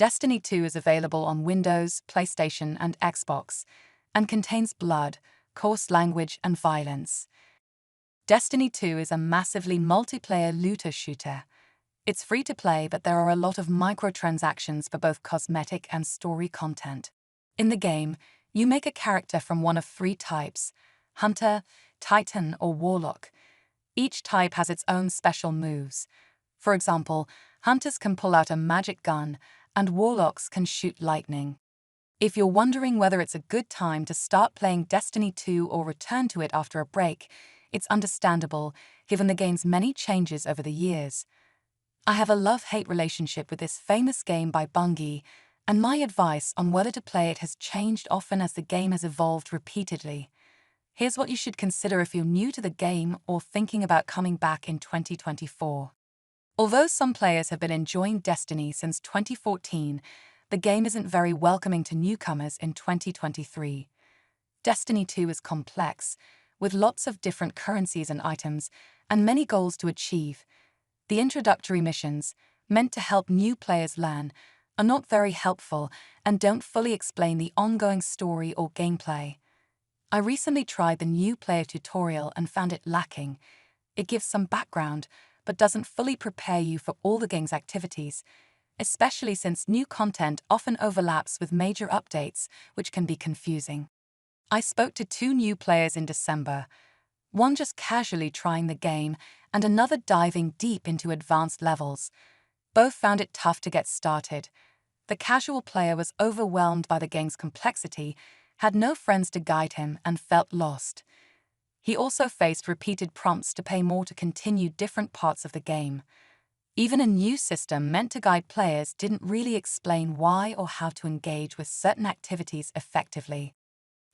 Destiny 2 is available on Windows, PlayStation, and Xbox, and contains blood, coarse language, and violence. Destiny 2 is a massively multiplayer looter shooter. It's free to play, but there are a lot of microtransactions for both cosmetic and story content. In the game, you make a character from one of three types: Hunter, Titan, or Warlock. Each type has its own special moves. For example, Hunters can pull out a magic gun, and Warlocks can shoot lightning. If you're wondering whether it's a good time to start playing Destiny 2 or return to it after a break, it's understandable, given the game's many changes over the years. I have a love-hate relationship with this famous game by Bungie, and my advice on whether to play it has changed often as the game has evolved repeatedly. Here's what you should consider if you're new to the game or thinking about coming back in 2024. Although some players have been enjoying Destiny since 2014, the game isn't very welcoming to newcomers in 2023. Destiny 2 is complex, with lots of different currencies and items, and many goals to achieve. The introductory missions, meant to help new players learn, are not very helpful and don't fully explain the ongoing story or gameplay. I recently tried the new player tutorial and found it lacking. It gives some background, but doesn't fully prepare you for all the game's activities, especially since new content often overlaps with major updates, which can be confusing. I spoke to two new players in December, one just casually trying the game and another diving deep into advanced levels. Both found it tough to get started. The casual player was overwhelmed by the game's complexity, had no friends to guide him, and felt lost. He also faced repeated prompts to pay more to continue different parts of the game. Even a new system meant to guide players didn't really explain why or how to engage with certain activities effectively.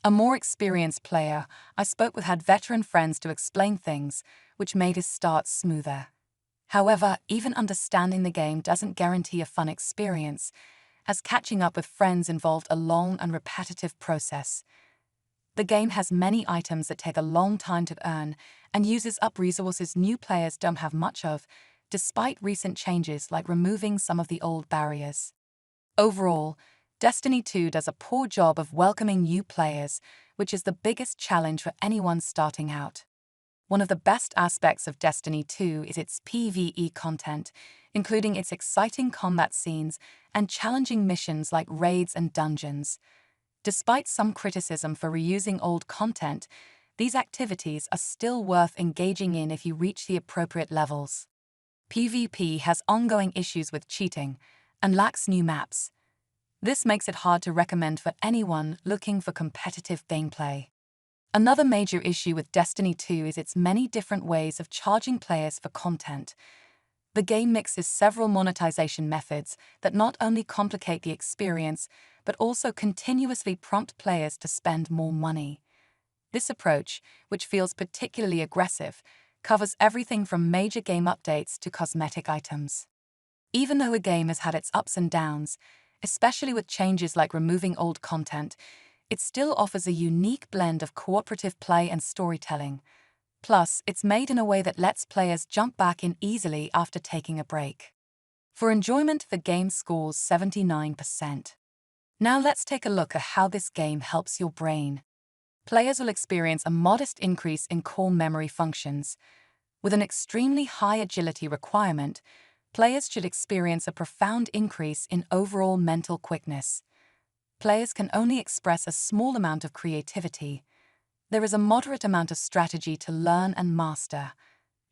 A more experienced player I spoke with had veteran friends to explain things, which made his start smoother. However, even understanding the game doesn't guarantee a fun experience, as catching up with friends involved a long and repetitive process. The game has many items that take a long time to earn and uses up resources new players don't have much of, despite recent changes like removing some of the old barriers. Overall, Destiny 2 does a poor job of welcoming new players, which is the biggest challenge for anyone starting out. One of the best aspects of Destiny 2 is its PvE content, including its exciting combat scenes and challenging missions like raids and dungeons. Despite some criticism for reusing old content, these activities are still worth engaging in if you reach the appropriate levels. PvP has ongoing issues with cheating and lacks new maps. This makes it hard to recommend for anyone looking for competitive gameplay. Another major issue with Destiny 2 is its many different ways of charging players for content. The game mixes several monetization methods that not only complicate the experience, but also continuously prompt players to spend more money. This approach, which feels particularly aggressive, covers everything from major game updates to cosmetic items. Even though a game has had its ups and downs, especially with changes like removing old content, it still offers a unique blend of cooperative play and storytelling. Plus, it's made in a way that lets players jump back in easily after taking a break. For enjoyment, the game scores 79%. Now let's take a look at how this game helps your brain. Players will experience a modest increase in core memory functions. With an extremely high agility requirement, players should experience a profound increase in overall mental quickness. Players can only express a small amount of creativity. There is a moderate amount of strategy to learn and master,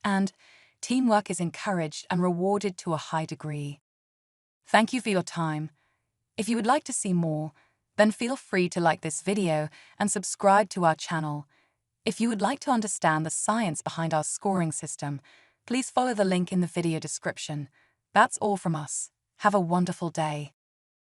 and teamwork is encouraged and rewarded to a high degree. Thank you for your time. If you would like to see more, then feel free to like this video and subscribe to our channel. If you would like to understand the science behind our scoring system, please follow the link in the video description. That's all from us. Have a wonderful day.